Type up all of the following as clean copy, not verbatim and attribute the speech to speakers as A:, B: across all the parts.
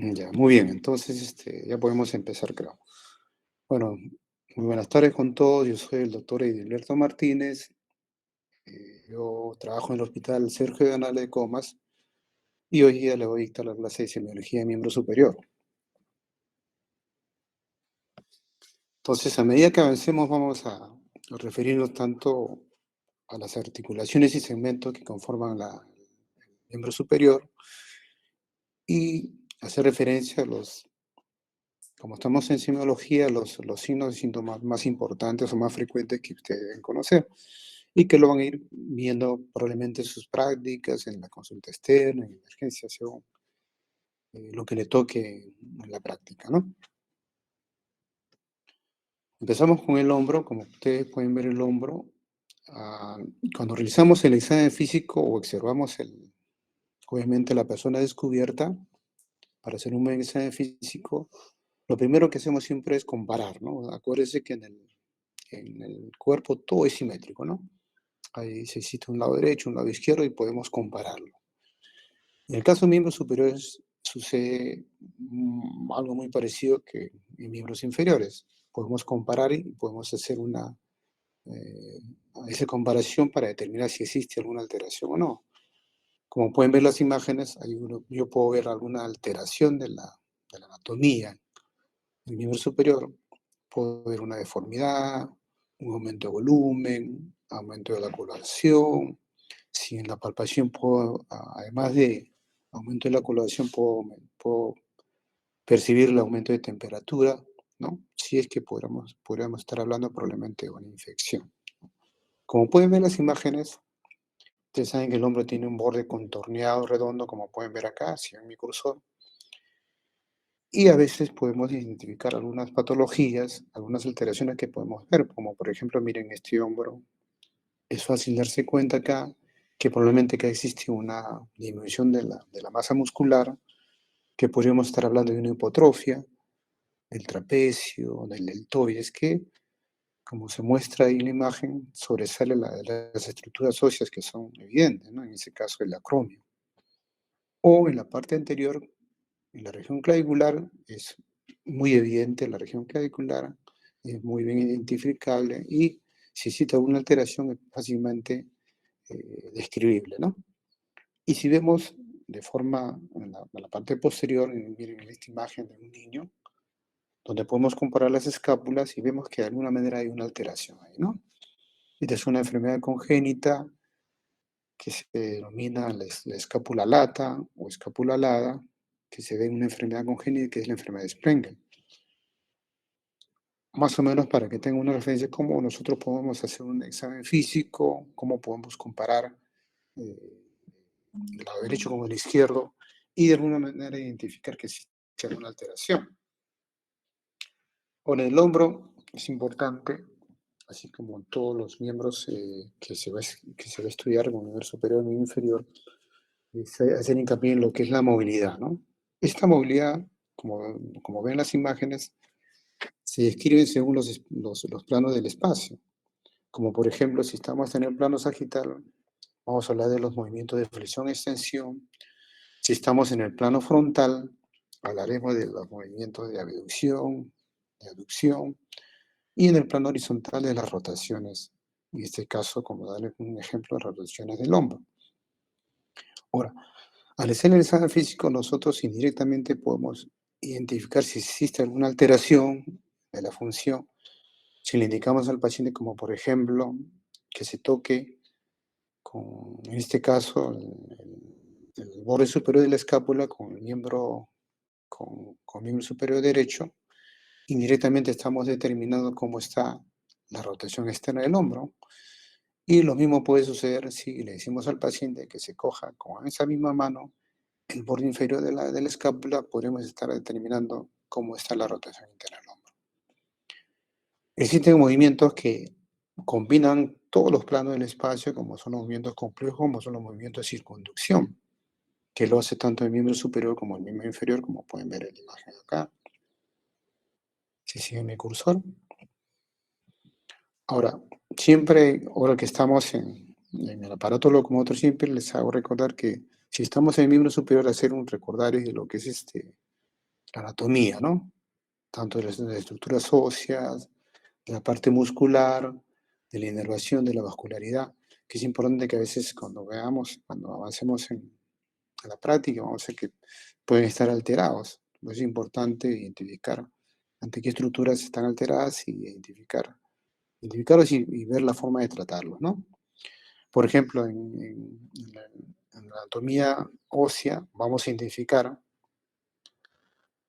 A: Ya, muy bien. Entonces, ya podemos empezar, creo. Bueno, muy buenas tardes con todos. Yo soy el doctor Edilberto Martínez. Yo trabajo en el Hospital Sergio de Anale de Comas y hoy día le voy a dictar la clase de semiología de miembro superior. Entonces, a medida que avancemos, vamos a referirnos tanto a las articulaciones y segmentos que conforman el miembro superior y hacer referencia a como estamos en semiología, los signos y síntomas más importantes o más frecuentes que ustedes deben conocer y que lo van a ir viendo probablemente en sus prácticas, en la consulta externa, en emergencia, según lo que le toque en la práctica, ¿no? Empezamos con el hombro. Como ustedes pueden ver el hombro, ah, cuando realizamos el examen físico o observamos obviamente la persona descubierta para hacer un buen examen físico, lo primero que hacemos siempre es comparar, ¿no? Acuérdense que en el cuerpo todo es simétrico, ¿no? Ahí se existe un lado derecho, un lado izquierdo y podemos compararlo. En el caso de miembros superiores sucede algo muy parecido que en miembros inferiores. Podemos comparar y podemos hacer eh, esa comparación para determinar si existe alguna alteración o no. Como pueden ver las imágenes, yo puedo ver alguna alteración de la anatomía en el miembro superior. Puedo ver una deformidad, un aumento de volumen, aumento de la coloración. Si en la palpación puedo, además de aumento de la coloración, puedo percibir el aumento de temperatura, ¿no? Si es que podríamos estar hablando probablemente de una infección. Como pueden ver las imágenes, ustedes saben que el hombro tiene un borde contorneado, redondo, como pueden ver acá, si en mi cursor. Y a veces podemos identificar algunas patologías, algunas alteraciones que podemos ver, como por ejemplo, miren este hombro. Es fácil darse cuenta acá que probablemente acá existe una disminución de la masa muscular, que podríamos estar hablando de una hipotrofia del trapecio, del deltoides, que, como se muestra ahí en la imagen, sobresale las estructuras óseas que son evidentes, ¿no? En ese caso el acromio. O en la parte anterior, en la región clavicular, es muy evidente la región clavicular, es muy bien identificable y si existe alguna alteración es fácilmente describible, ¿no? Y si vemos de forma en la parte posterior, miren en esta imagen de un niño, donde podemos comparar las escápulas y vemos que de alguna manera hay una alteración ahí, ¿no? Esta es una enfermedad congénita que se denomina la escápula lata o escápula alada, que se ve en una enfermedad congénita que es la enfermedad de Sprengel. Más o menos para que tengan una referencia cómo nosotros podemos hacer un examen físico, cómo podemos comparar eh, el lado derecho con el izquierdo y de alguna manera identificar que existe alguna alteración. Con el hombro es importante, así como en todos los miembros que se va a estudiar como nivel superior y inferior, es hacer hincapié en lo que es la movilidad, ¿no? Esta movilidad, como ven las imágenes, se describe según los planos del espacio. Como por ejemplo, si estamos en el plano sagital, vamos a hablar de los movimientos de flexión-extensión. Si estamos en el plano frontal, hablaremos de los movimientos de abducción, de aducción, y en el plano horizontal de las rotaciones. En este caso, como darle un ejemplo, de rotaciones del hombro. Ahora, al hacer el examen físico, nosotros indirectamente podemos identificar si existe alguna alteración de la función. Si le indicamos al paciente, como por ejemplo, que se toque en este caso, el borde superior de la escápula con miembro superior derecho, indirectamente estamos determinando cómo está la rotación externa del hombro. Y lo mismo puede suceder si le decimos al paciente que se coja con esa misma mano el borde inferior de la escápula, podremos estar determinando cómo está la rotación interna del hombro. Existen movimientos que combinan todos los planos del espacio, como son los movimientos complejos, como son los movimientos de circunducción, que lo hace tanto el miembro superior como el miembro inferior, como pueden ver en la imagen acá. Si siguen mi cursor. Ahora, ahora que estamos en el aparato locomotor, siempre les hago recordar que si estamos en el miembro superior, hacer un recordario de lo que es la anatomía, ¿no? Tanto de las estructuras óseas, de la parte muscular, de la inervación, de la vascularidad, que es importante que a veces cuando veamos, cuando avancemos en la práctica, vamos a ver que pueden estar alterados. Pues es importante identificar ante qué estructuras están alteradas y identificarlos y ver la forma de tratarlos, ¿no? Por ejemplo, en la anatomía ósea vamos a identificar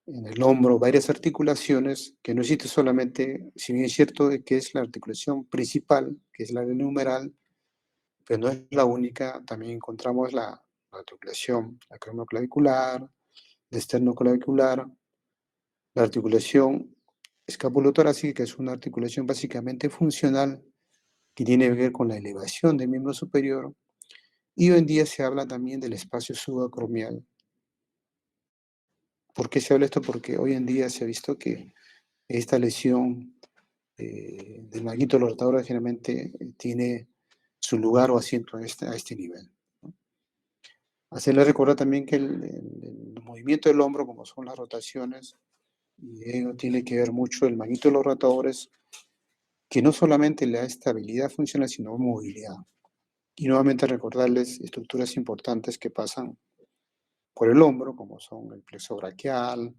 A: en el hombro varias articulaciones que no existe solamente, si bien es cierto de que es la articulación principal, que es la numeral, pero no es la única, también encontramos la articulación acromioclavicular, la esternoclavicular, la articulación escapulotorácica, que es una articulación básicamente funcional que tiene que ver con la elevación del miembro superior, y hoy en día se habla también del espacio subacromial. ¿Por qué se habla esto? Porque hoy en día se ha visto que esta lesión del manguito rotador generalmente tiene su lugar o asiento a este nivel, ¿no? Hacerle recordar también que el movimiento del hombro, como son las rotaciones, y ello tiene que ver mucho el manguito de los rotadores, que no solamente le da estabilidad funcional, sino movilidad. Y nuevamente recordarles estructuras importantes que pasan por el hombro, como son el plexo braquial,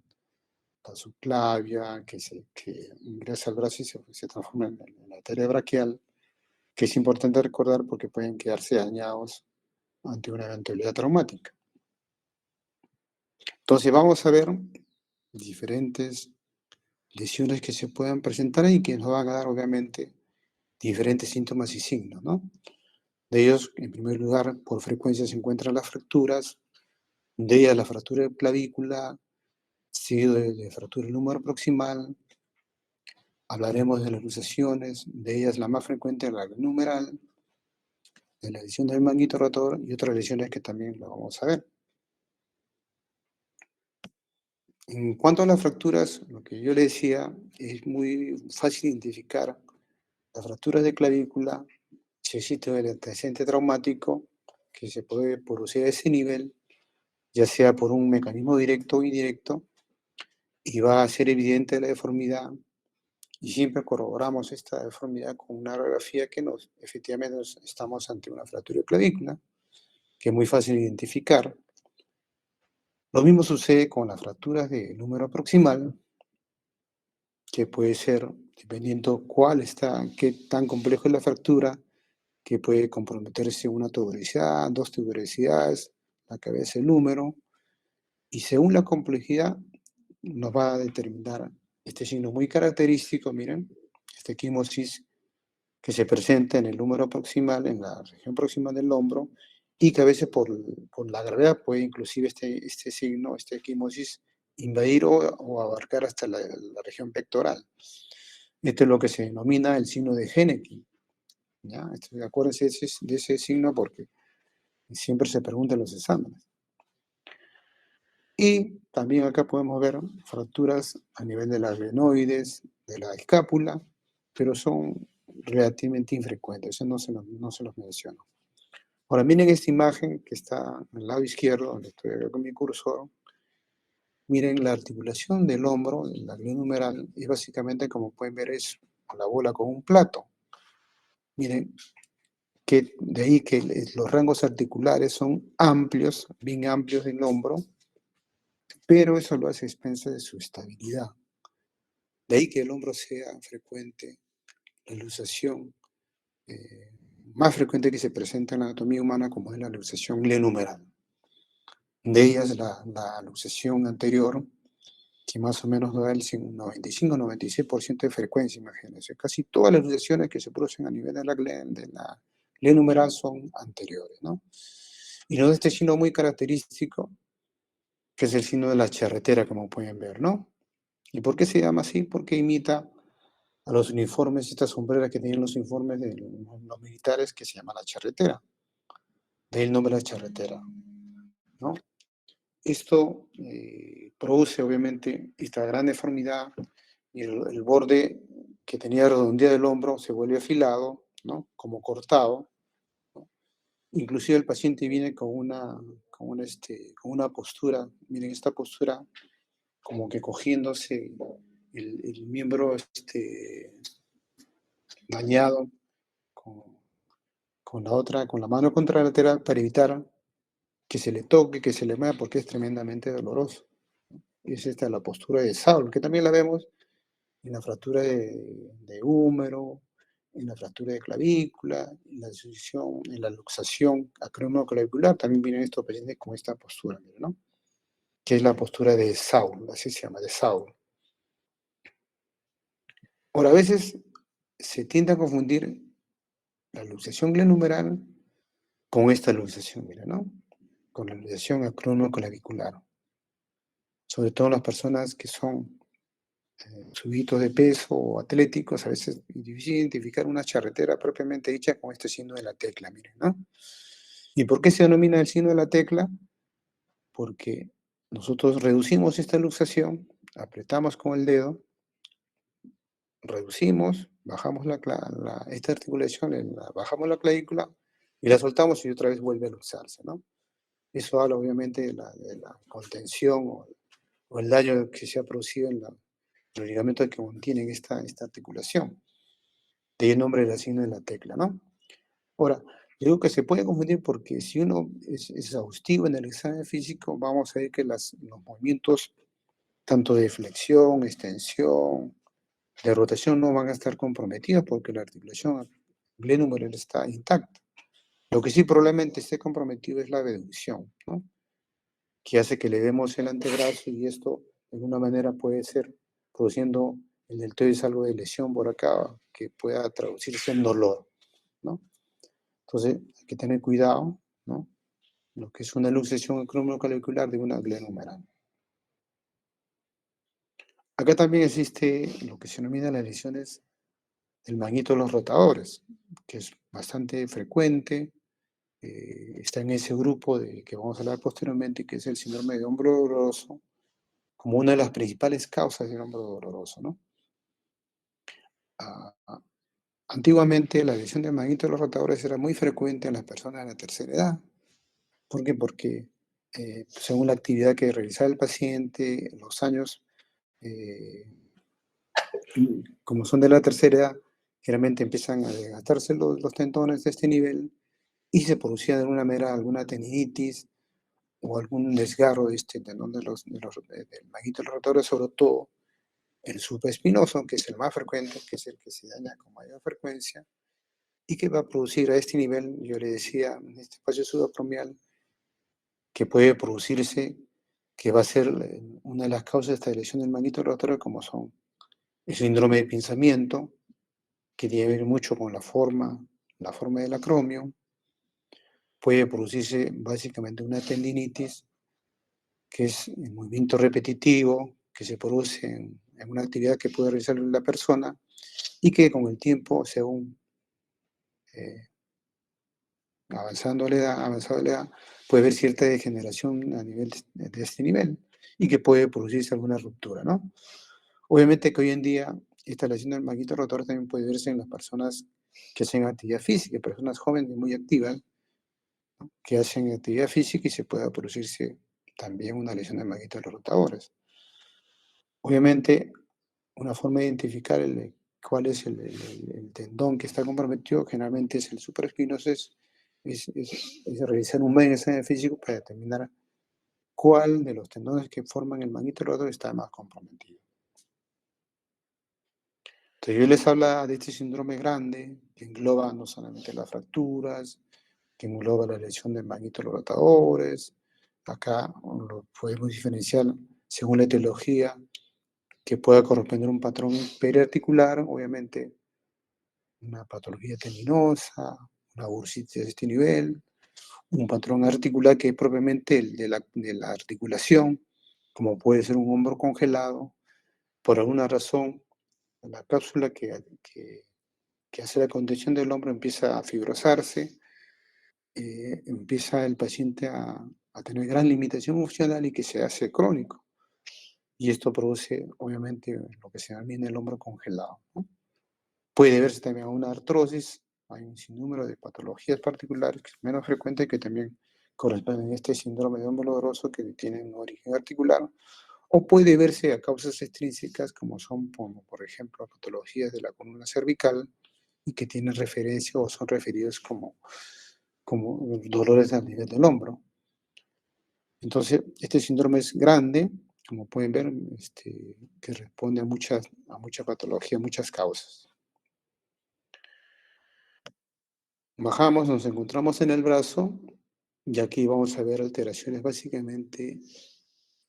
A: la subclavia, que ingresa al brazo y se transforma en la arteria braquial, que es importante recordar porque pueden quedarse dañados ante una eventualidad traumática. Entonces vamos a ver diferentes lesiones que se puedan presentar y que nos van a dar obviamente diferentes síntomas y signos, ¿no? De ellos, en primer lugar, por frecuencia se encuentran las fracturas, de ellas la fractura de clavícula, seguido de fractura del húmero proximal. Hablaremos de las luxaciones, de ellas la más frecuente es la numeral, de la lesión del manguito rotor y otras lesiones que también lo vamos a ver. En cuanto a las fracturas, lo que yo le decía, es muy fácil identificar las fracturas de clavícula, si existe el antecedente traumático que se puede producir a ese nivel, ya sea por un mecanismo directo o indirecto, y va a ser evidente la deformidad, y siempre corroboramos esta deformidad con una radiografía que efectivamente estamos ante una fractura de clavícula, que es muy fácil de identificar. Lo mismo sucede con las fracturas de número proximal, que puede ser, dependiendo qué tan complejo es la fractura, que puede comprometerse una tuberosidad, dos tuberosidades, la cabeza del húmero, y según la complejidad nos va a determinar este signo muy característico, miren, este quimosis que se presenta en el húmero proximal, en la región proximal del hombro, y que a veces por la gravedad puede inclusive este signo, este equimosis, invadir o abarcar hasta la región pectoral. Esto es lo que se denomina el signo de Henneken, ¿ya? Acuérdense de ese signo porque siempre se pregunta en los exámenes. Y también acá podemos ver fracturas a nivel de las glenoides, de la escápula, pero son relativamente infrecuentes, eso no se los menciono. Ahora miren esta imagen que está al lado izquierdo, donde estoy acá con mi cursor. Miren la articulación del hombro, la glenohumeral, y básicamente como pueden ver es la bola con un plato. Miren, que de ahí que los rangos articulares son amplios, bien amplios del hombro, pero eso lo hace a expensas de su estabilidad. De ahí que el hombro sea frecuente, la luxación eh, más frecuente que se presenta en la anatomía humana, como es la luxación glenohumeral. De ellas la luxación anterior, que más o menos da el 95-96% de frecuencia, imagínense. Casi todas las luxaciones que se producen a nivel de la glenohumeral son anteriores, ¿no? Y nos da este signo muy característico, que es el signo de la charretera, como pueden ver, ¿no? ¿Y por qué se llama así? Porque imita a los uniformes, estas sombreras que tenían los uniformes de los militares, que se llama la charretera. De ahí el nombre de la charretera, ¿no? Esto produce obviamente esta gran deformidad y el borde que tenía redondeado el hombro se vuelve afilado, ¿no? Como cortado, ¿no? Inclusive el paciente viene con una postura, miren esta postura como que cogiéndose el miembro dañado con, con la otra, con la mano contralateral para evitar que se le toque, que se le mueva, porque es tremendamente doloroso. Y es esta la postura de Saul, que también la vemos en la fractura de húmero, en la fractura de clavícula, en la luxación acromioclavicular, también vienen estos pacientes con esta postura, mira, ¿no? Que es la postura de Saul, así se llama, de Saul. Ahora, a veces se tiende a confundir la luxación glenumeral con esta luxación, mira, ¿no? Con la luxación acromioclavicular. Sobre todo las personas que son subidos de peso o atléticos, a veces es difícil identificar una charretera propiamente dicha con este signo de la tecla, miren, ¿no? ¿Y por qué se denomina el signo de la tecla? Porque nosotros reducimos esta luxación, apretamos con el dedo, reducimos, bajamos esta articulación, bajamos la clavícula y la soltamos y otra vez vuelve a luxarse, ¿no? Eso habla obviamente de la contención o el daño que se ha producido en los ligamentos que contienen esta articulación. De ahí el nombre de la signo de la tecla, ¿no? Ahora, yo digo que se puede confundir porque si uno es exhaustivo en el examen físico, vamos a ver que los movimientos tanto de flexión, extensión, de rotación no van a estar comprometidos porque la articulación glenumeral está intacta. Lo que sí probablemente esté comprometido es la abducción, ¿no? Que hace que le demos el antebrazo y esto de alguna manera puede ser produciendo el deltoides algo de lesión por acá que pueda traducirse en dolor, ¿no? Entonces hay que tener cuidado, ¿no? Lo que es una luxación acromioclavicular de una glenohumeral. Acá también existe lo que se denomina las lesiones del manguito de los rotadores, que es bastante frecuente, está en ese grupo de que vamos a hablar posteriormente, que es el síndrome de hombro doloroso, como una de las principales causas del hombro doloroso, ¿no? Ah, ah, antiguamente la lesión del manguito de los rotadores era muy frecuente en las personas de la tercera edad. ¿Por qué? Porque según la actividad que realizaba el paciente, los años, eh, como son de la tercera edad, generalmente empiezan a desgastarse los tendones de este nivel y se producía de alguna manera alguna tendinitis o algún desgarro de este tendón del manguito del rotador, sobre todo el supraespinoso, que es el más frecuente, que es el que se daña con mayor frecuencia y que va a producir a este nivel, yo le decía, en este espacio subacromial, que puede producirse, que va a ser una de las causas de esta lesión del manguito rotatorio, como son el síndrome de pinzamiento, que tiene que ver mucho con la forma del acromio, puede producirse básicamente una tendinitis, que es el movimiento repetitivo, que se produce en una actividad que puede realizar la persona y que con el tiempo, según eh, avanzado la edad, puede haber cierta degeneración a nivel de este nivel y que puede producirse alguna ruptura, ¿no? Obviamente que hoy en día esta lesión del manguito rotor también puede verse en las personas que hacen actividad física, personas jóvenes y muy activas, ¿no? Que hacen actividad física y se pueda producirse también una lesión del manguito de los rotadores. Obviamente, una forma de identificar cuál es el tendón que está comprometido generalmente es el supraespinoso, es realizar un buen examen físico para determinar cuál de los tendones que forman el manguito rotor está más comprometido. Entonces yo les hablaba de este síndrome grande, que engloba no solamente las fracturas, que engloba la lesión del manguito de los rotadores. Acá lo podemos diferenciar según la etiología, que pueda corresponder a un patrón periarticular, obviamente una patología tendinosa, una bursitis de este nivel, un patrón articular que es propiamente el de la articulación, como puede ser un hombro congelado, por alguna razón la cápsula que hace la contención del hombro empieza a fibrosarse, empieza el paciente a tener gran limitación funcional y que se hace crónico. Y esto produce, obviamente, lo que se denomina el hombro congelado, ¿no? Puede verse también una artrosis, hay un sinnúmero de patologías particulares que es menos frecuente que también corresponden a este síndrome de hombro doloroso que tienen un origen articular o puede verse a causas extrínsecas como son, como por ejemplo, patologías de la columna cervical y que tienen referencia o son referidos como dolores a nivel del hombro. Entonces, este síndrome es grande, como pueden ver, que responde a mucha patología, muchas causas. Bajamos, nos encontramos en el brazo y aquí vamos a ver alteraciones básicamente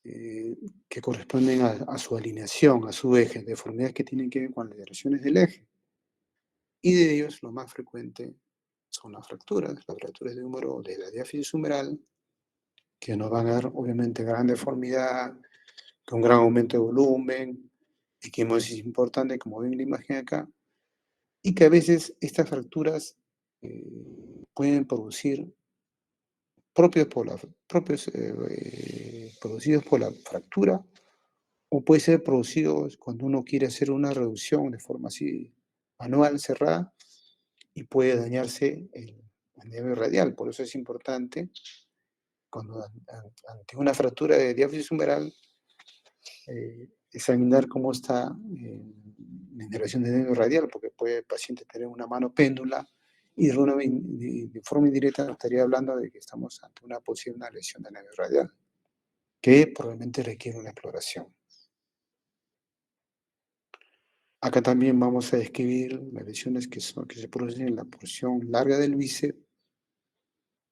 A: eh, que corresponden a su alineación, a su eje, deformidades que tienen que ver con las alteraciones del eje. Y de ellos, lo más frecuente son las fracturas de húmero de la diáfisis humeral, que nos van a dar obviamente gran deformidad, con gran aumento de volumen, equimosis importante, como ven en la imagen acá, y que a veces estas fracturas pueden producir producidos por la fractura, o puede ser producidos cuando uno quiere hacer una reducción de forma así manual, cerrada, y puede dañarse el nervio radial. Por eso es importante, cuando ante una fractura de diáfisis humeral, examinar cómo está la inervación del nervio radial, porque puede el paciente tener una mano péndula y de forma indirecta nos estaría hablando de que estamos ante una posible lesión del nervio radial, que probablemente requiere una exploración. Acá también vamos a describir las lesiones que se producen en la porción larga del bíceps,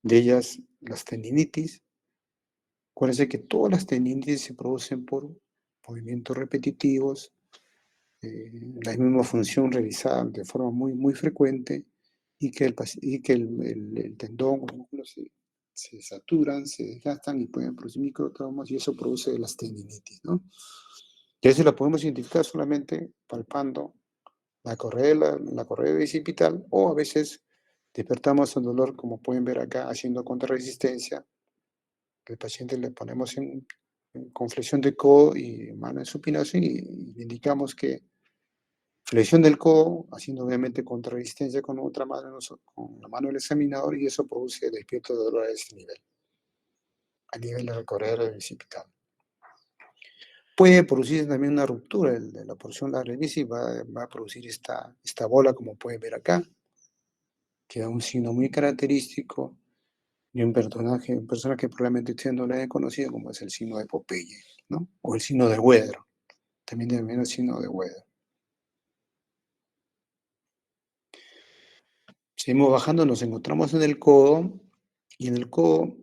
A: de ellas las tendinitis. Acuérdense que todas las tendinitis se producen por movimientos repetitivos, la misma función realizada de forma muy, muy frecuente, y que el tendón o músculo se saturan, se desgastan y pueden producir microtraumas, y eso produce las tendinitis, ¿no? Y eso la podemos identificar solamente palpando la correa bicipital, o a veces despertamos el dolor, como pueden ver acá, haciendo contrarresistencia. El paciente le ponemos con flexión de codo y mano en supinación, y indicamos que flexión del codo, haciendo obviamente contrarresistencia con otra mano, con la mano del examinador, y eso produce despierto de dolor a este nivel, a nivel de la correa bicipital. Puede producirse también una ruptura de la porción larga del bici, va a producir esta bola, como pueden ver acá, que da un signo muy característico de un personaje que probablemente ustedes no lo hayan conocido, como es el signo de Popeye, ¿no? O el signo de Weather, también denominado el signo de Weather. Seguimos bajando, nos encontramos en el codo, y en el codo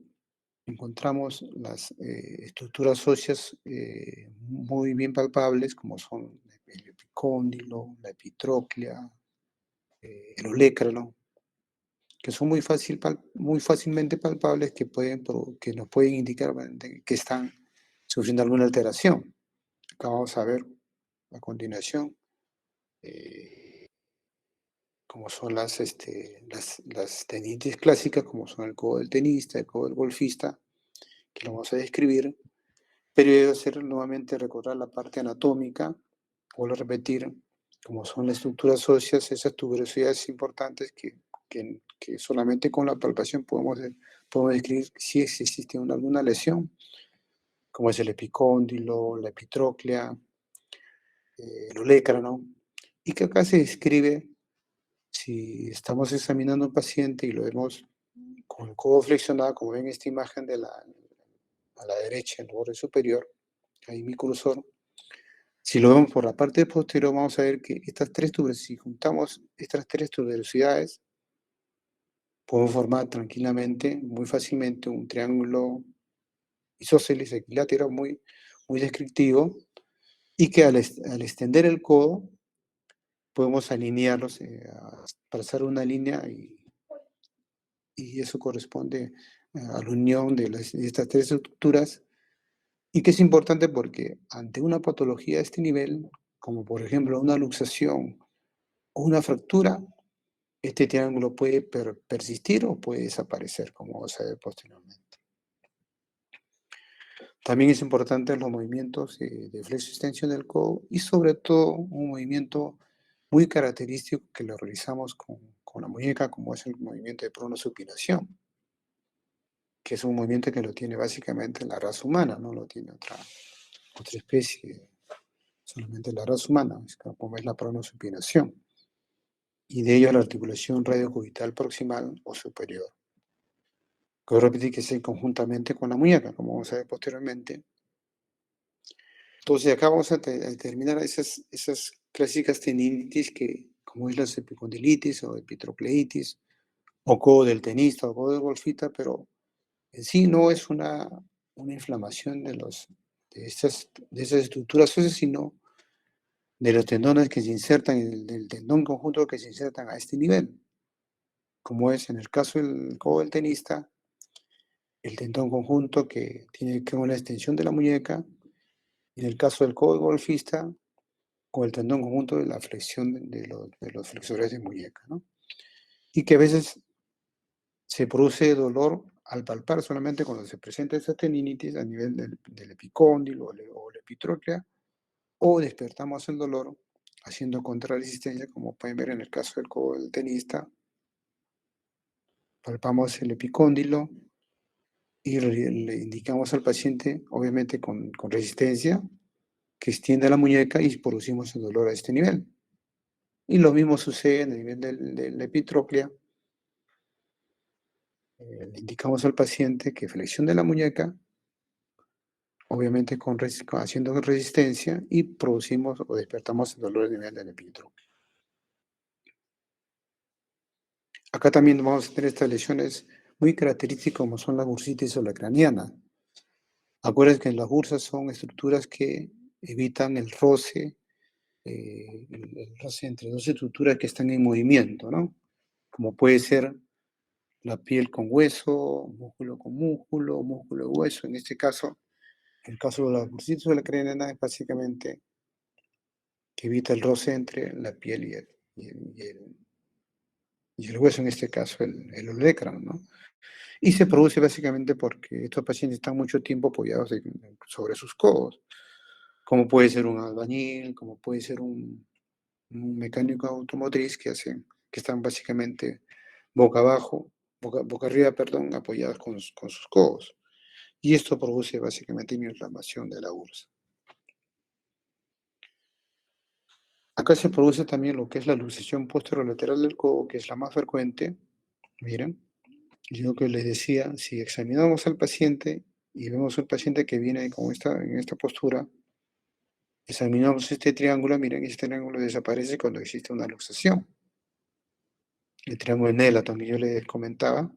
A: encontramos las estructuras óseas muy bien palpables, como son el epicóndilo, la epitróclea, el olecrano, que son muy fácilmente palpables, que nos pueden indicar que están sufriendo alguna alteración. Acá vamos a ver a continuación como son las tendinitis clásicas, como son el codo del tenista, el codo del golfista, que lo vamos a describir, pero yo voy a hacer nuevamente recordar la parte anatómica, vuelvo a repetir, como son las estructuras óseas, esas tuberosidades importantes que solamente con la palpación podemos describir si existe alguna lesión, como es el epicóndilo, la epitróclea, el olecrano, y que acá se describe si estamos examinando a un paciente y lo vemos con el codo flexionado, como ven en esta imagen a la derecha, en el borde superior, ahí mi cursor. Si lo vemos por la parte posterior, vamos a ver que si juntamos estas tres tuberosidades, podemos formar tranquilamente, muy fácilmente, un triángulo isósceles equilátero muy, muy descriptivo, y que al extender el codo, podemos alinearlos, trazar una línea, y eso corresponde a la unión de estas tres estructuras, y que es importante porque ante una patología de este nivel, como por ejemplo una luxación o una fractura, este triángulo puede persistir o puede desaparecer, como vamos a ver posteriormente. También es importante los movimientos de flexo-extensión del codo, y sobre todo un movimiento muy característico que lo realizamos con la muñeca, como es el movimiento de pronosupinación, que es un movimiento que lo tiene básicamente la raza humana, no lo tiene otra especie, solamente la raza humana, como es la pronosupinación, y de ello la articulación radiocubital proximal o superior, que repetir que se conjuntamente con la muñeca, como vamos a ver posteriormente. Entonces, acá vamos a determinar esas clásicas tendinitis que, como es la epicondilitis o epitrocleitis, o codo del tenista o codo del golfista, pero en sí no es una inflamación de esas estructuras óseas, sino de los tendones que se insertan, del tendón conjunto que se insertan a este nivel, como es en el caso del codo del tenista, el tendón conjunto que tiene que ver con la extensión de la muñeca, y en el caso del codo del golfista, con el tendón conjunto de la flexión de los flexores de muñeca, ¿no? Y que a veces se produce dolor al palpar solamente cuando se presenta esa tendinitis a nivel del epicóndilo o la epitróclea, o despertamos el dolor haciendo contrarresistencia, como pueden ver en el caso del codo del tenista, palpamos el epicóndilo y le indicamos al paciente, obviamente con resistencia, que extienda la muñeca y producimos el dolor a este nivel. Y lo mismo sucede en el nivel de la epitróclea. Le indicamos al paciente que flexione la muñeca, obviamente haciendo resistencia, y producimos o despertamos el dolor a nivel del epitrócleo. Acá también vamos a tener estas lesiones muy características como son la bursitis o la craneana. Acuérdense que las bursas son estructuras que evitan el roce, el roce entre dos estructuras que están en movimiento, ¿no? Como puede ser la piel con hueso, músculo, músculo y hueso. En este caso, el caso de la bursitis o la craneana es básicamente que evita el roce entre la piel y el hueso, en este caso el olecrano, ¿no? Y se produce básicamente porque estos pacientes están mucho tiempo apoyados sobre sus codos, como puede ser un albañil, como puede ser un mecánico automotriz que están básicamente boca abajo, boca arriba, perdón, apoyados con sus codos. Y esto produce básicamente una inflamación de la bursa. Acá se produce también lo que es la luxación posterolateral del codo, que es la más frecuente. Miren, yo que les decía, si examinamos al paciente y vemos al paciente que viene en esta postura, examinamos este triángulo, miren, este triángulo desaparece cuando existe una luxación. El triángulo en Ellaton que yo les comentaba.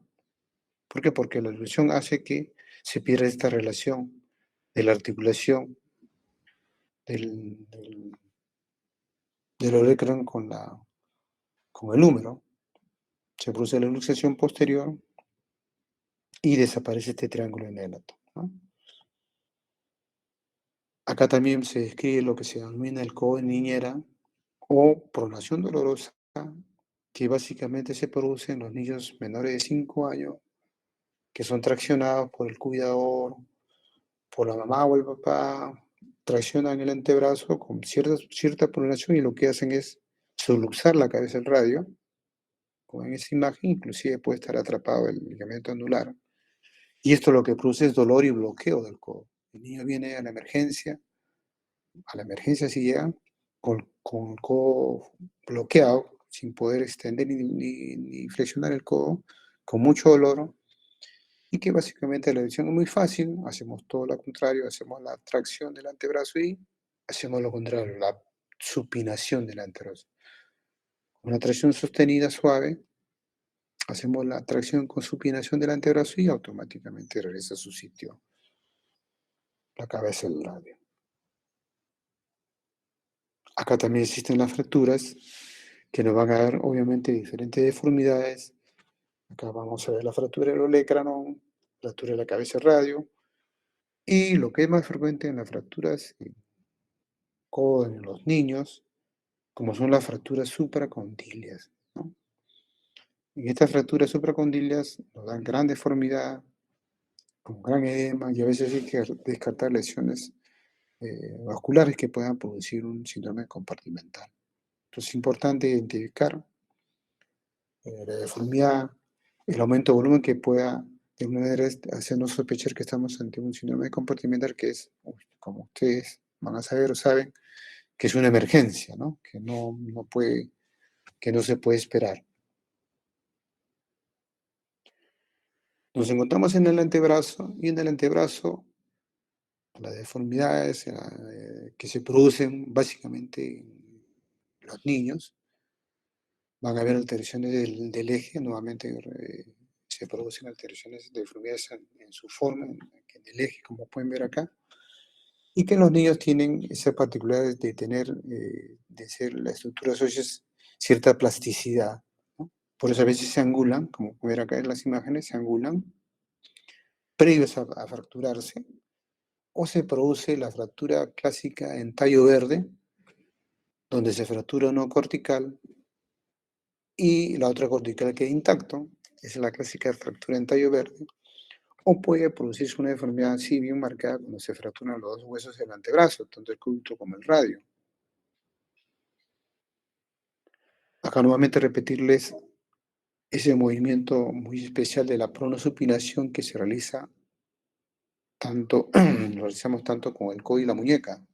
A: ¿Por qué? Porque la luxación hace que se pierda esta relación de la articulación del olecranon con el húmero. Se produce la luxación posterior y desaparece este triángulo en Ellaton, ¿no? Acá también se describe lo que se denomina el codo de niñera o pronación dolorosa, que básicamente se produce en los niños menores de 5 años que son traccionados por el cuidador, por la mamá o el papá, traccionan el antebrazo con cierta pronación y lo que hacen es subluxar la cabeza del radio, como en esa imagen, inclusive puede estar atrapado el ligamento anular. Y esto lo que produce es dolor y bloqueo del codo. El niño viene a la emergencia si llega, con el codo bloqueado, sin poder extender ni flexionar el codo, con mucho dolor, y que básicamente la lesión es muy fácil, hacemos todo lo contrario, hacemos la tracción del antebrazo y hacemos lo contrario, la supinación del antebrazo. Una tracción sostenida suave, hacemos la tracción con supinación del antebrazo y automáticamente regresa a su sitio la cabeza del radio. Acá también existen las fracturas que nos van a dar obviamente diferentes deformidades. Acá vamos a ver la fractura del olecranon, fractura de la cabeza del radio, y lo que es más frecuente en las fracturas en los niños, como son las fracturas supracondilias, ¿no? En estas fracturas supracondilias nos dan gran deformidad, con gran edema, y a veces hay que descartar lesiones vasculares que puedan producir un síndrome compartimental. Entonces es importante identificar la deformidad, el aumento de volumen que pueda de alguna manera hacernos sospechar que estamos ante un síndrome comportamental que es, como ustedes van a saber o saben, que es una emergencia, ¿no? Que no puede, que no se puede esperar. Nos encontramos en el antebrazo y en el antebrazo las deformidades que se producen básicamente en los niños. Van a haber alteraciones del eje, nuevamente se producen alteraciones de deformidades en su forma, en el eje, como pueden ver acá, y que los niños tienen esa particularidad de tener, de ser las estructuras óseas, cierta plasticidad, ¿no? Por eso a veces se angulan, como pueden ver acá en las imágenes, se angulan previos a fracturarse, o se produce la fractura clásica en tallo verde, donde se fractura uno cortical y la otra cortical queda intacto. Esa es la clásica fractura en tallo verde. O puede producirse una deformidad así bien marcada cuando se fracturan los dos huesos del antebrazo, tanto el cúbito como el radio. Acá nuevamente repetirles ese movimiento muy especial de la pronosupinación que se realiza tanto, lo realizamos tanto con el codo y la muñeca,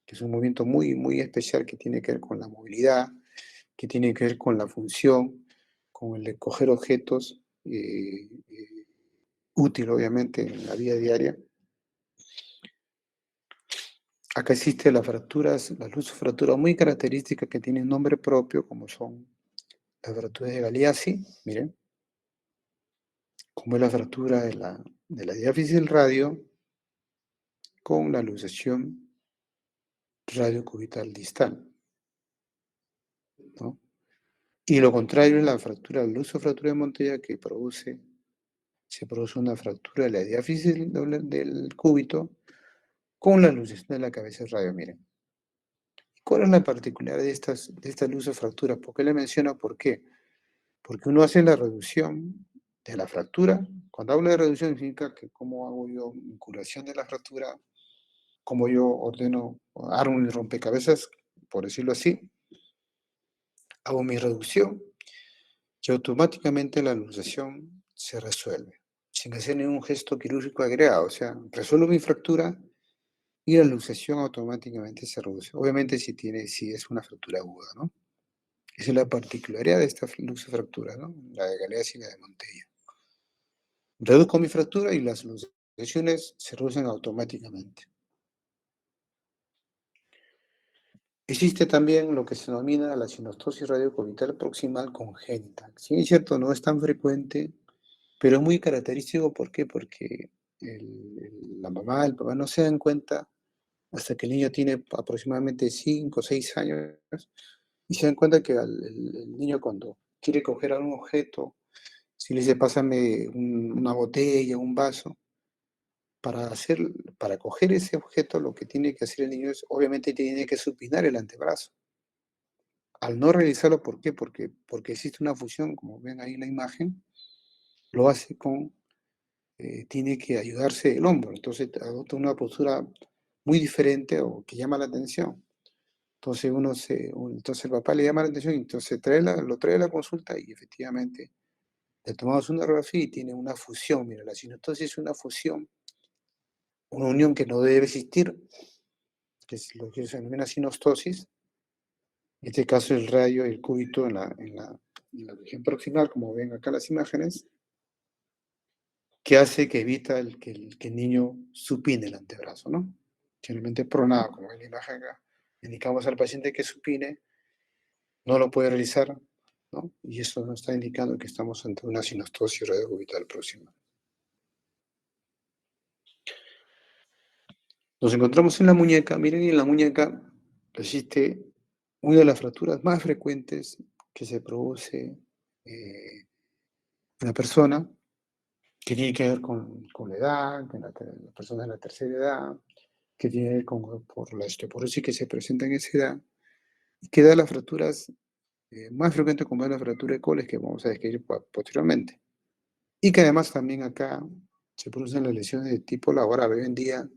A: que es un movimiento muy especial que tiene que ver con la movilidad, que tiene que ver con la función, con el de coger objetos, útil obviamente en la vida diaria. Acá existen las fracturas, las lusofracturas muy características que tienen nombre propio, como son las fracturas de Galeazzi, miren, como es la fractura de la diáfisis del radio con la luxación radiocubital distal, ¿no? Y lo contrario es la fractura, la lusofractura de Montella, que se produce una fractura de la diáfisis del cúbito con la luxación de la cabeza del radio, miren. ¿Cuál es la particularidad de estas lusofracturas? ¿Por qué le menciono? ¿Por qué? Porque uno hace la reducción de la fractura. Cuando hablo de reducción significa que cómo hago yo mi curación de la fractura, cómo yo ordeno, armo mi rompecabezas, por decirlo así, hago mi reducción y automáticamente la luxación se resuelve, sin hacer ningún gesto quirúrgico agregado. O sea, resuelvo mi fractura y la luxación automáticamente se reduce. Obviamente si es una fractura aguda, ¿no? Esa es la particularidad de esta luxofractura, ¿no? La de Galeazzi y la de Montella. Reduzco mi fractura y las lesiones se reducen automáticamente. Existe también lo que se denomina la sinostosis radiocubital proximal congénita. Si es cierto, no es tan frecuente, pero es muy característico. ¿Por qué? Porque la mamá, el papá no se dan cuenta hasta que el niño tiene aproximadamente 5 o 6 años y se dan cuenta que el niño cuando quiere coger algún objeto, si le dice pásame una botella, un vaso, Para hacer, para coger ese objeto, lo que tiene que hacer el niño es, obviamente, tiene que supinar el antebrazo. Al no realizarlo, ¿por qué? Porque existe una fusión, como ven ahí en la imagen, lo hace tiene que ayudarse el hombro, entonces adopta una postura muy diferente o que llama la atención. Entonces entonces el papá le llama la atención, entonces lo trae a la consulta y efectivamente le tomamos una radiografía y tiene una fusión. Mira, la sinostosis es una fusión, una unión que no debe existir, que es lo que se denomina sinostosis. En este caso, el radio, el cúbito en la región proximal, como ven acá las imágenes, que hace que evita que el niño supine el antebrazo, ¿no? Generalmente pronado, como ven en la imagen acá. Indicamos al paciente que supine, no lo puede realizar, ¿no? Y eso nos está indicando que estamos ante una sinostosis radiocubital proximal. Nos encontramos en la muñeca. Miren, en la muñeca existe una de las fracturas más frecuentes que se produce en la persona, que tiene que ver con la edad, con la persona de la tercera edad, que tiene que ver por la osteoporosis que se presenta en esa edad, y que da las fracturas más frecuentes como es la fractura de Coles, que vamos a describir posteriormente. Y que además también acá se producen las lesiones de tipo laboral. Hoy en día,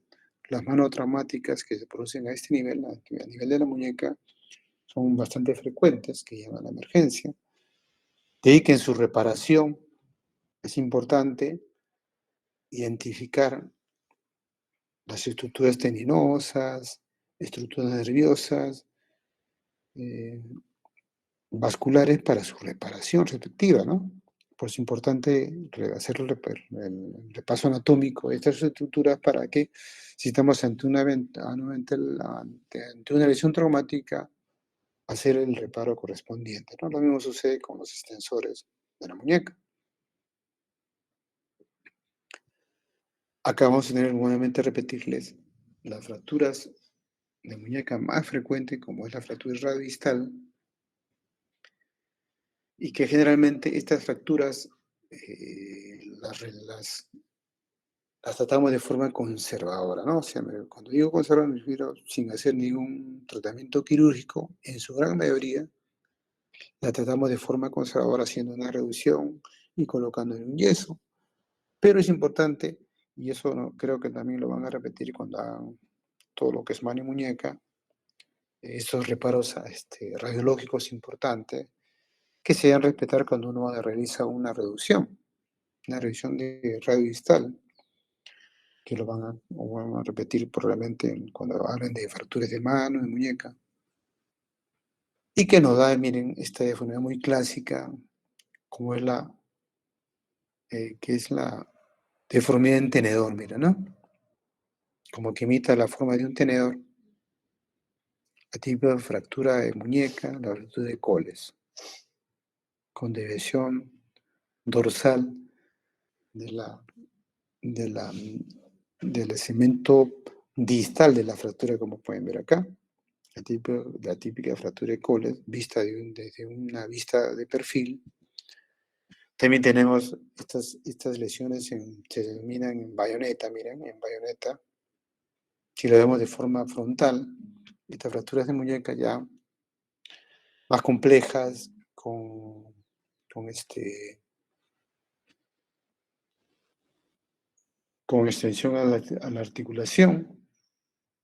A: las manotraumáticas que se producen a este nivel, a nivel de la muñeca, son bastante frecuentes, que llaman a la emergencia. De ahí que en su reparación Es importante identificar las estructuras tendinosas, estructuras nerviosas, eh, vasculares para su reparación respectiva, ¿no? Pues es importante hacer el repaso anatómico de estas estructuras para que, si estamos ante una lesión traumática, hacer el reparo correspondiente, ¿no? Lo mismo sucede con los extensores de la muñeca. Acá vamos a tener nuevamente repetirles las fracturas de muñeca más frecuente, como es la fractura radiodistal, y que generalmente estas fracturas las tratamos de forma conservadora, ¿no? O sea, cuando digo conservadora me refiero sin hacer ningún tratamiento quirúrgico, en su gran mayoría la tratamos de forma conservadora haciendo una reducción y colocando en un yeso. Pero es importante, y eso creo que también lo van a repetir cuando hagan todo lo que es mano y muñeca, estos reparos radiológicos importantes, que se deben respetar cuando uno realiza una revisión de radio distal, que o van a repetir probablemente cuando hablen de fracturas de mano, y muñeca, y que nos da, miren, esta deformidad muy clásica, como es la deformidad en tenedor, mira, ¿no? Como que imita la forma de un tenedor, la típica fractura de muñeca, la fractura de coles, con deviación dorsal de la, de la, del segmento distal de la fractura, como pueden ver acá. La típica fractura de Coles, vista desde una vista de perfil. También tenemos estas lesiones, se denominan en bayoneta, miren, en bayoneta. Si lo vemos de forma frontal, estas fracturas de muñeca ya más complejas, con, con extensión a la articulación,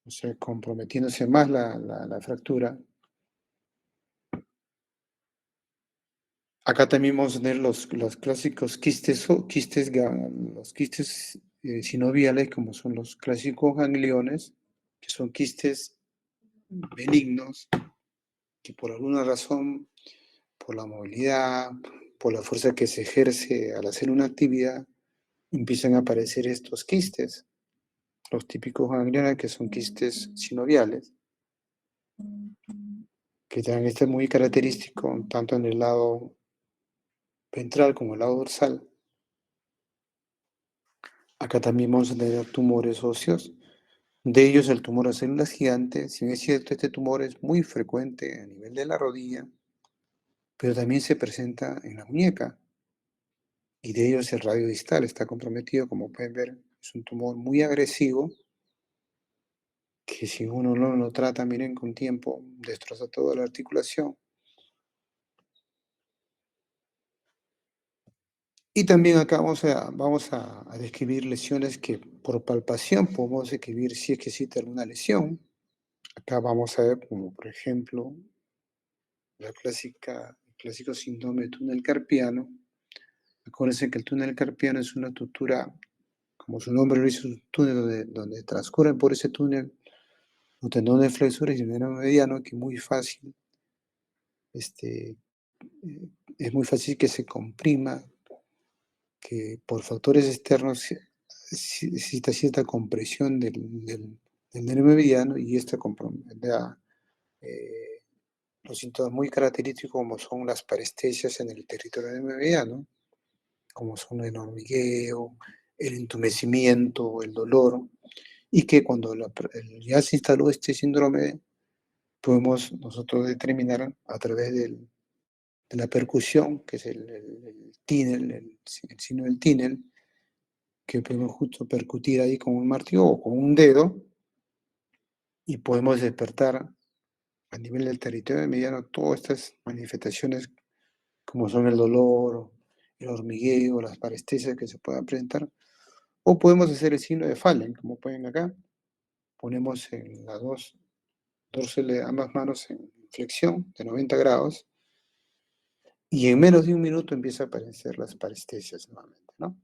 A: o sea, comprometiéndose más la fractura. Acá también vamos a tener los clásicos los quistes sinoviales, como son los clásicos gangliones, que son quistes benignos, que por alguna razón, por la movilidad, por la fuerza que se ejerce al hacer una actividad, empiezan a aparecer estos quistes, los típicos gangliones, que son quistes sinoviales, que dan este muy característico tanto en el lado ventral como el lado dorsal. Acá también vamos a tener tumores óseos. De ellos, el tumor a células gigantes, si bien es cierto, este tumor es muy frecuente a nivel de la rodilla, pero también se presenta en la muñeca. Y de ellos el radio distal está comprometido, como pueden ver, es un tumor muy agresivo, que si uno no lo trata, miren, con tiempo, destroza toda la articulación. Y también acá vamos a describir lesiones que por palpación podemos describir si es que existe alguna lesión. Acá vamos a ver, como por ejemplo, el clásico síndrome de túnel carpiano. Acuérdense que el túnel carpiano es una estructura, como su nombre lo dice, un túnel donde transcurren por ese túnel los tendones flexores y el nervio mediano, que este, eh, es muy fácil que se comprima, que por factores externos exista cierta compresión del nervio mediano, y esta compromete eh, los síntomas muy característicos, como son las parestesias en el territorio del nervio mediano, como son el hormigueo, el entumecimiento, el dolor, y que cuando ya se instaló este síndrome, podemos nosotros determinar a través de la percusión, que es el tinel, el signo del tinel, que podemos justo percutir ahí con un martillo o con un dedo, y podemos despertar a nivel del territorio mediano todas estas manifestaciones, como son el dolor, el hormigueo, las parestesias que se puedan presentar. O podemos hacer el signo de Fallen, como pueden acá. Ponemos en las dos dorsales de ambas manos en flexión de 90 grados, y en menos de un minuto empieza a aparecer las parestesias nuevamente. ¿no?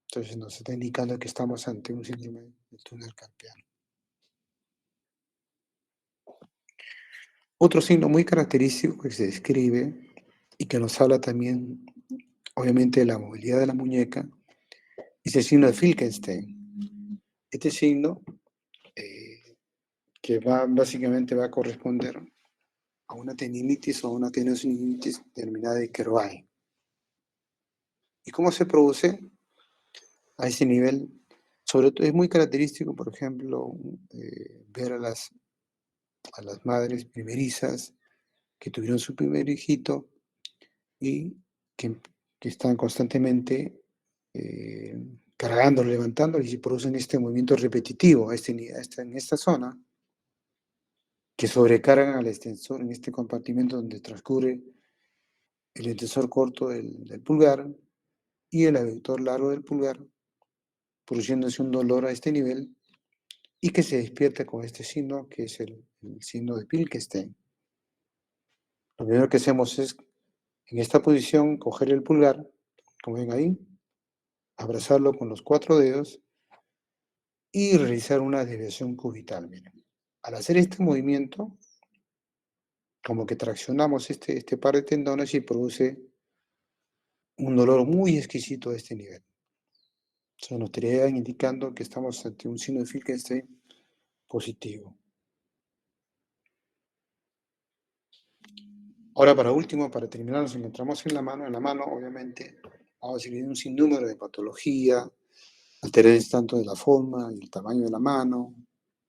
A: Entonces nos está indicando que estamos ante un síndrome del túnel carpiano. Otro signo muy característico que se describe y que nos habla también, obviamente, de la movilidad de la muñeca, es el signo de Finkelstein. Este signo, eh, que básicamente va a corresponder a una tendinitis o a una tendinitis denominada de Kervay. ¿Y cómo se produce a ese nivel? Sobre todo es muy característico, por ejemplo, ver a las madres primerizas que tuvieron su primer hijito y que, que están constantemente eh, cargándolo, levantándolo y se producen este movimiento repetitivo en esta zona que sobrecargan al extensor en este compartimento donde transcurre el extensor corto del pulgar y el aductor largo del pulgar, produciéndose un dolor a este nivel y que se despierta con este signo que es el signo de Pilkestein. Lo primero que hacemos es, en esta posición, coger el pulgar, como ven ahí, abrazarlo con los 4 dedos y realizar una desviación cubital. Miren. Al hacer este movimiento, como que traccionamos este par de tendones y produce un dolor muy exquisito a este nivel. Eso nos estaría indicando que estamos ante un signo de Finkelstein positivo. Ahora, para último, para terminar, nos encontramos en la mano. En la mano, obviamente, vamos a seguir un sinnúmero de patología, alteraciones tanto de la forma y el tamaño de la mano,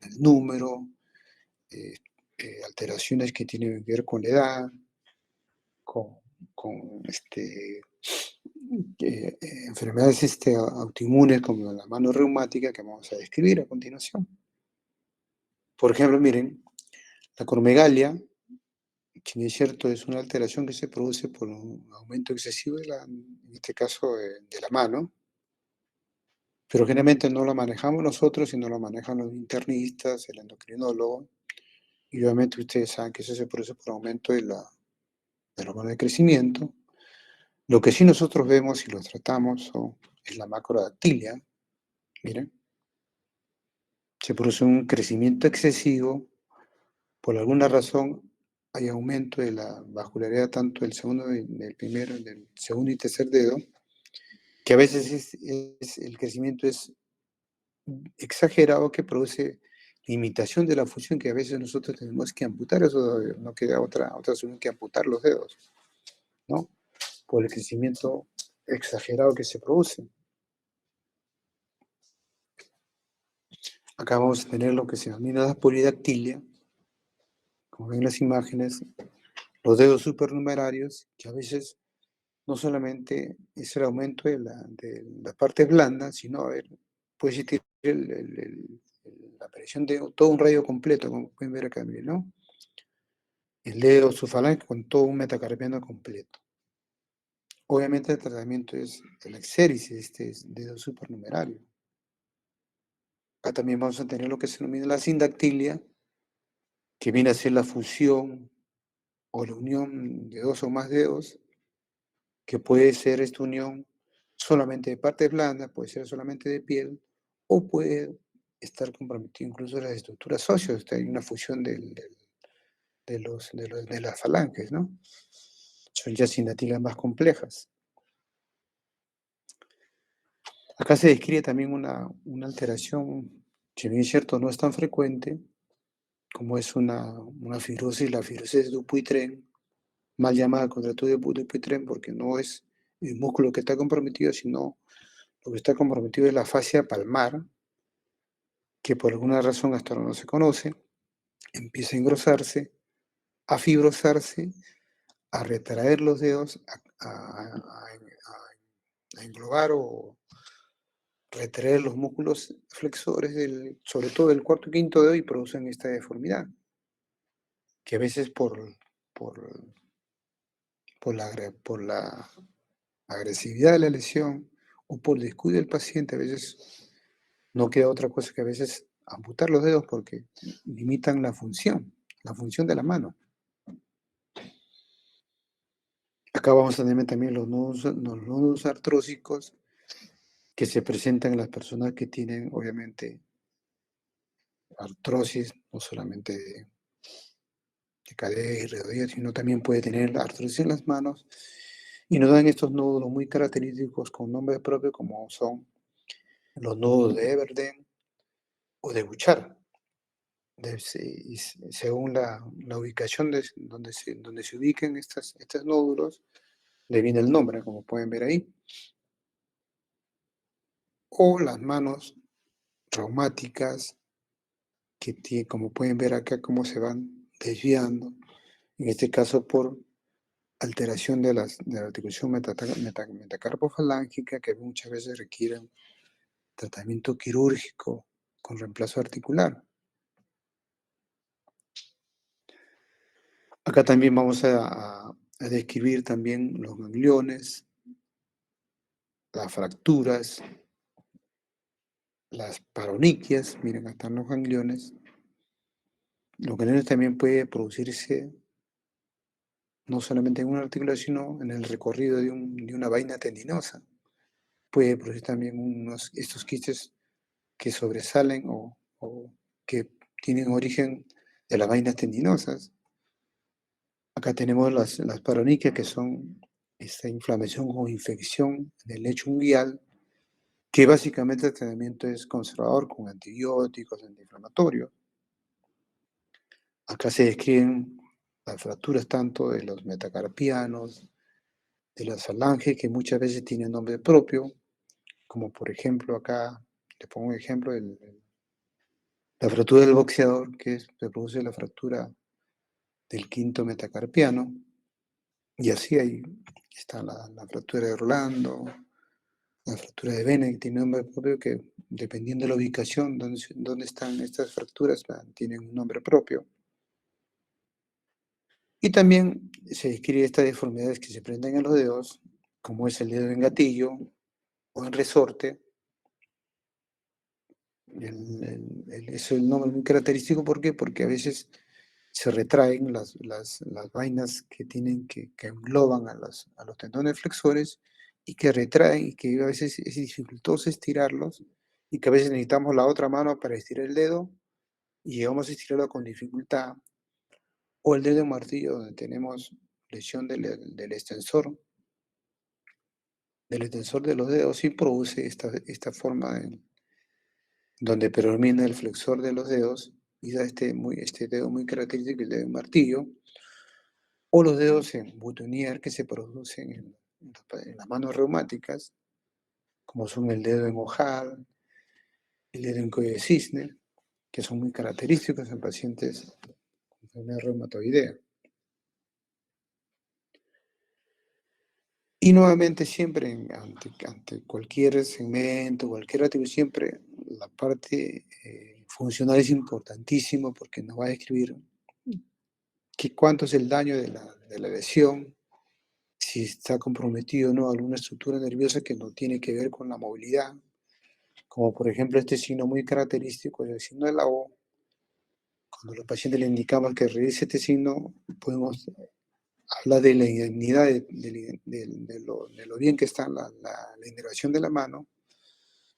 A: el número, eh, alteraciones que tienen que ver con la edad, con, enfermedades autoinmunes como la mano reumática que vamos a describir a continuación. Por ejemplo, miren, la cormegalia, si bien es cierto, es una alteración que se produce por un aumento excesivo, en este caso, de la mano, pero generalmente no lo manejamos nosotros, sino lo manejan los internistas, el endocrinólogo, y obviamente ustedes saben que eso se produce por aumento de la hormona de crecimiento. Lo que sí nosotros vemos y lo tratamos es la macrodactilia. Miren, se produce un crecimiento excesivo, por alguna razón hay aumento de la vascularidad tanto del primero, del segundo y tercer dedo, que a veces el crecimiento es exagerado que produce limitación de la función que a veces nosotros tenemos que amputar esos dedos, no queda otra solución que amputar los dedos, ¿no? Por el crecimiento exagerado que se produce. Acá vamos a tener lo que se denomina la polidactilia, como ven en las imágenes, los dedos supernumerarios, que a veces no solamente es el aumento de las partes blandas, sino puede existir la aparición de todo un rayo completo, como pueden ver acá, miren, ¿no? El dedo, su falange con todo un metacarpiano completo. Obviamente el tratamiento es el exéresis, dedo supernumerario. Acá también vamos a tener lo que se denomina la sindactilia, que viene a ser la fusión o la unión de dos o más dedos, que puede ser esta unión solamente de partes blandas, puede ser solamente de piel, o puede estar comprometido incluso las estructuras óseas. Hay una fusión de las falanges, ¿no? Son ya sindactilias más complejas. Acá se describe también una alteración, si bien es cierto, no es tan frecuente, como es una fibrosis, la fibrosis de Dupuytren, mal llamada contractura de Dupuytren, porque no es el músculo que está comprometido, sino lo que está comprometido es la fascia palmar, que por alguna razón hasta ahora no se conoce, empieza a engrosarse, a fibrosarse, a retraer los dedos, a englobar o retraer los músculos flexores, sobre todo del cuarto y quinto dedo, y producen esta deformidad, que a veces por, por la agresividad de la lesión o por descuido del paciente, a veces no queda otra cosa que a veces amputar los dedos porque limitan la función de la mano. Acá vamos a tener también los nódulos artrósicos, que se presentan en las personas que tienen, obviamente, artrosis, no solamente de cadera y rodillas, sino también puede tener artrosis en las manos, y nos dan estos nódulos muy característicos con nombre propio, como son los nódulos de Everden o de Buchar. Según la ubicación donde se ubiquen estos nódulos, le viene el nombre, como pueden ver ahí. O las manos traumáticas, como pueden ver acá, cómo se van desviando, en este caso por alteración de la articulación metacarpofalángica, que muchas veces requieren tratamiento quirúrgico con reemplazo articular. Acá también vamos a describir también los gangliones, las fracturas, las paroniquias, miren, acá están los gangliones. Los gangliones también puede producirse no solamente en una articulación, sino en el recorrido de una vaina tendinosa. Puede producir también estos quistes que sobresalen o que tienen origen de las vainas tendinosas. Acá tenemos las paroniquias, que son esta inflamación o infección en el lecho unguial, que básicamente el tratamiento es conservador con antibióticos, antiinflamatorios. Acá se describen las fracturas tanto de los metacarpianos, de las falanges, que muchas veces tienen nombre propio, como por ejemplo acá, le pongo un ejemplo, la fractura del boxeador, se produce la fractura del quinto metacarpiano, y así ahí está la fractura de Rolando, la fractura de Bennett, que tiene nombre propio, que dependiendo de la ubicación donde están estas fracturas, tienen un nombre propio. Y también se describe estas deformidades que se presentan en los dedos, como es el dedo en gatillo o en resorte. Es el nombre muy característico, ¿por qué? Porque a veces se retraen las vainas que engloban a los tendones flexores, y que retraen, y que a veces es dificultoso estirarlos, y que a veces necesitamos la otra mano para estirar el dedo y llegamos a estirarlo con dificultad, o el dedo en martillo donde tenemos lesión del extensor de los dedos, y produce esta forma donde predomina el flexor de los dedos y da este dedo muy característico, el dedo en martillo, o los dedos en boutonnière, que se producen en las manos reumáticas, como son el dedo en ojal, el dedo en cuello de cisne, que son muy característicos en pacientes con enfermedad reumatoidea. Y nuevamente siempre ante cualquier segmento, cualquier actividad, siempre la parte funcional es importantísimo, porque nos va a describir cuánto es el daño de la lesión, si está comprometido o no alguna estructura nerviosa que no tiene que ver con la movilidad, como por ejemplo este signo muy característico, el signo de la O. Cuando los pacientes le indicamos que revise este signo, podemos hablar de la indemnidad de lo bien que está la inervación de la mano.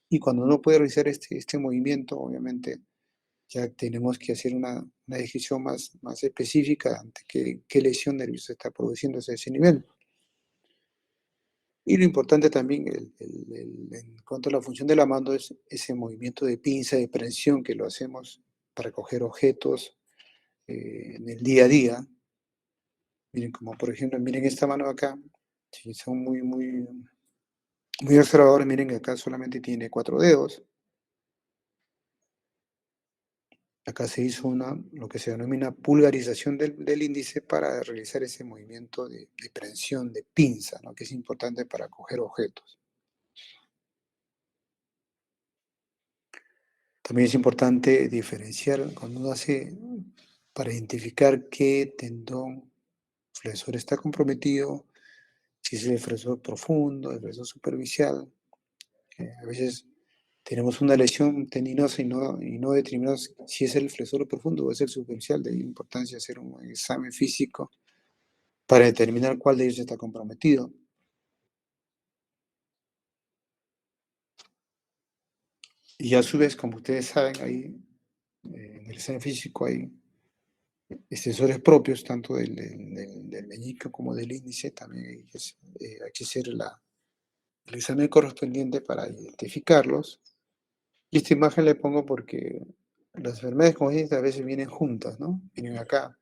A: Y cuando no puede realizar este movimiento, obviamente ya tenemos que hacer una decisión más específica ante qué lesión nerviosa está produciéndose a ese nivel. Y lo importante también en cuanto a la función de la mano es ese movimiento de pinza, de prensión, que lo hacemos para coger objetos en el día a día. Miren, como por ejemplo, miren esta mano acá, si son muy observadores, miren que acá solamente tiene 4 dedos. Acá se hizo lo que se denomina pulgarización del índice para realizar ese movimiento de prensión, de pinza, ¿no? Que es importante para coger objetos. También es importante diferenciar cuando uno hace, para identificar qué tendón flexor está comprometido, si es el flexor profundo, el flexor superficial. A veces tenemos una lesión tendinosa y no determinamos si es el flexor profundo o es el superficial. De ahí la importancia de hacer un examen físico para determinar cuál de ellos está comprometido. Y a su vez, como ustedes saben, ahí en el examen físico hay extensores propios, tanto del meñique como del índice. También hay que hacer el examen correspondiente para identificarlos. Y esta imagen le pongo porque las enfermedades congénitas a veces vienen juntas, ¿no? Vienen acá.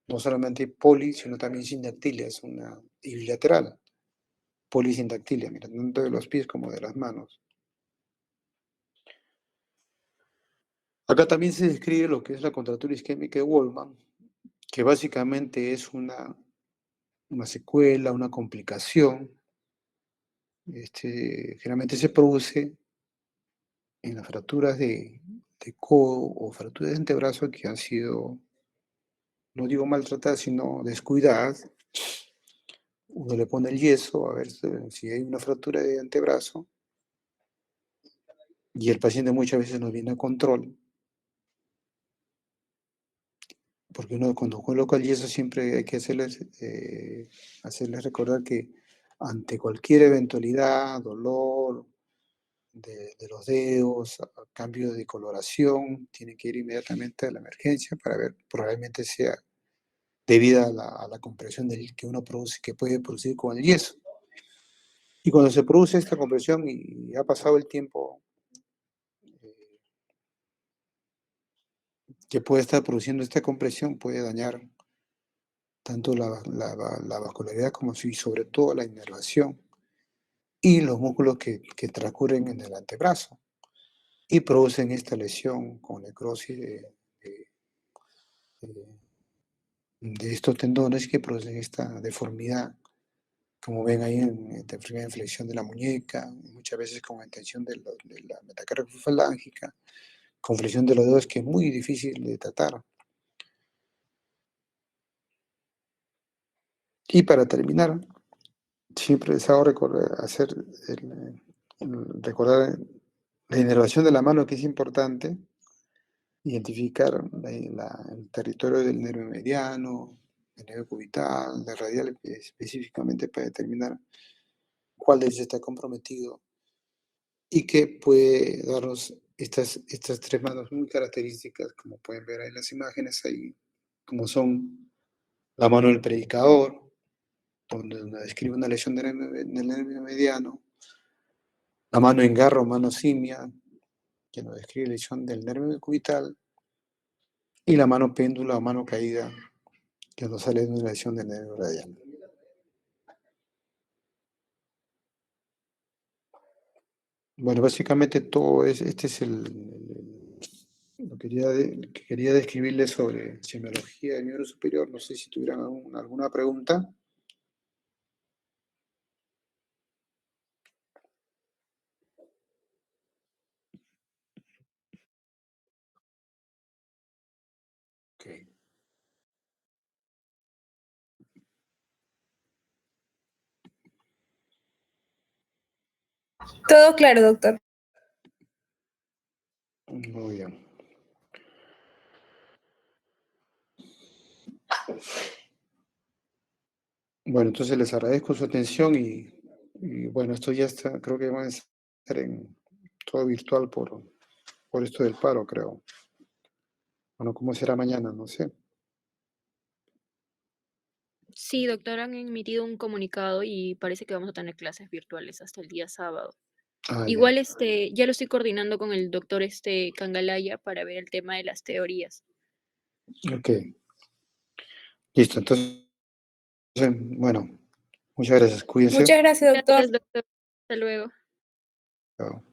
A: No solamente poli, sino también sindactilia, es una y bilateral. Polisindactilia, mira, tanto de los pies como de las manos. Acá también se describe lo que es la contractura isquémica de Wolman, que básicamente es una secuela, una complicación. Generalmente se produce en las fracturas de codo o fracturas de antebrazo que han sido, no digo maltratadas, sino descuidadas. Uno le pone el yeso a ver si hay una fractura de antebrazo y el paciente muchas veces no viene a control, porque uno cuando coloca el yeso siempre hay que hacerles recordar que ante cualquier eventualidad, dolor de los dedos, cambio de coloración, tiene que ir inmediatamente a la emergencia para ver, probablemente sea debido a la compresión que uno produce, que puede producir con el yeso. Y cuando se produce esta compresión y ha pasado el tiempo eh, que puede estar produciendo esta compresión, puede dañar tanto la vascularidad como si, sobre todo la inervación y los músculos que transcurren en el antebrazo y producen esta lesión con necrosis de- de estos tendones que producen esta deformidad, como ven ahí en la primera inflexión de la muñeca, muchas veces con intención de la metacarpia falángica, con flexión de los dedos que es muy difícil de tratar. Y para terminar, siempre deseo recordar la inervación de la mano, que es importante, identificar el territorio del nervio mediano, el nervio cubital, el radial, específicamente para determinar cuál de ellos está comprometido y que puede darnos estas tres manos muy características, como pueden ver ahí en las imágenes, ahí, como son la mano del predicador, donde describe una lesión del nervio mediano, la mano en garro, mano simia, que nos describe lesión del nervio cubital, y la mano péndula o mano caída, que nos sale de una lesión del nervio radial. Bueno, básicamente todo este es lo que quería describirles sobre semiología del miembro superior. No sé si tuvieran alguna pregunta. Ok.
B: Todo claro, doctor.
A: Muy bien. Bueno, entonces les agradezco su atención y bueno, esto ya está, creo que van a estar en todo virtual por esto del paro, creo. Bueno, ¿cómo será mañana? No sé.
C: Sí, doctor, han emitido un comunicado y parece que vamos a tener clases virtuales hasta el día sábado.
A: Ah, ya.
C: Igual, ya lo estoy coordinando con el doctor, Cangalaya para ver el tema de las teorías.
A: Ok. Listo. Entonces, bueno, muchas gracias. Cuídense.
B: Muchas gracias, doctor.
C: Gracias, doctor. Hasta luego.
A: Chao.